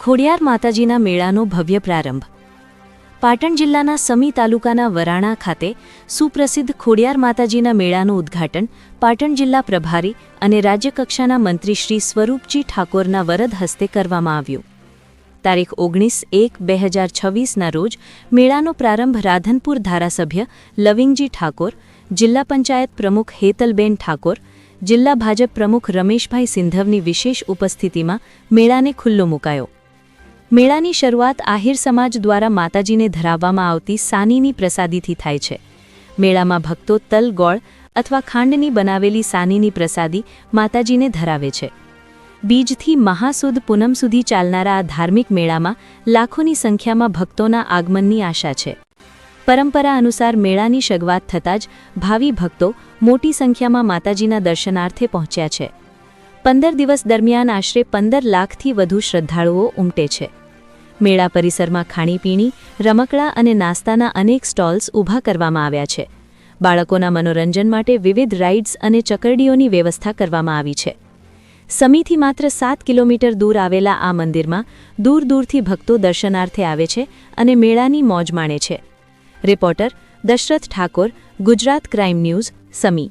ખોડિયાર માતાજીના મેળાનો ભવ્ય પ્રારંભ। પાટણ જિલ્લાના સમી તાલુકાના વરાણા ખાતે સુપ્રસિદ્ધ ખોડિયાર માતાજીના મેળાનું ઉદ્ઘાટન પાટણ જિલ્લા પ્રભારી અને રાજ્યકક્ષાના મંત્રી શ્રી સ્વરૂપજી ઠાકોરના વરદ હસ્તે કરવામાં આવ્યું। તારીખ 19/1/2026ના રોજ મેળાનો પ્રારંભ રાધનપુર ધારાસભ્ય લવિંગજી ઠાકોર, જિલ્લા પંચાયત પ્રમુખ હેતલબેન ઠાકોર, જિલ્લા ભાજપ પ્રમુખ રમેશભાઈ સિંધવની વિશેષ ઉપસ્થિતિમાં મેળાને ખુલ્લો મુકાયો। મેળાની શરૂઆત આહિર સમાજ દ્વારા માતાજીને ધરાવવામાં આવતી સાનીની પ્રસાદીથી થાય છે। મેળામાં ભક્તો તલ, ગોળ અથવા ખાંડની બનાવેલી સાનીની પ્રસાદી માતાજીને ધરાવે છે। બીજથી મહાસુદ પૂનમ સુધી ચાલનારા આ ધાર્મિક મેળામાં લાખોની સંખ્યામાં ભક્તોના આગમનની આશા છે। પરંપરા અનુસાર મેળાની શરૂઆત થતાં જ ભાવિ ભક્તો મોટી સંખ્યામાં માતાજીના દર્શનાર્થે પહોંચ્યા છે। 15 દિવસ દરમિયાન આશરે 15 લાખથી વધુ શ્રદ્ધાળુઓ ઉમટે છે। મેળા પરિસરમાં ખાણીપીણી, રમકડા અને નાસ્તાના અનેક સ્ટોલ્સ ઊભા કરવામાં આવ્યા છે। બાળકોના મનોરંજન માટે વિવિધ રાઇડ્સ અને ચકરડીઓની વ્યવસ્થા કરવામાં આવી છે। સમીથી માત્ર 7 કિલોમીટર દૂર આવેલા આ મંદિરમાં દૂર દૂરથી ભક્તો દર્શનાર્થે આવે છે અને મેળાની મોજ માણે છે। Reporter Dashrath Thakor, Gujarat crime news, સમી।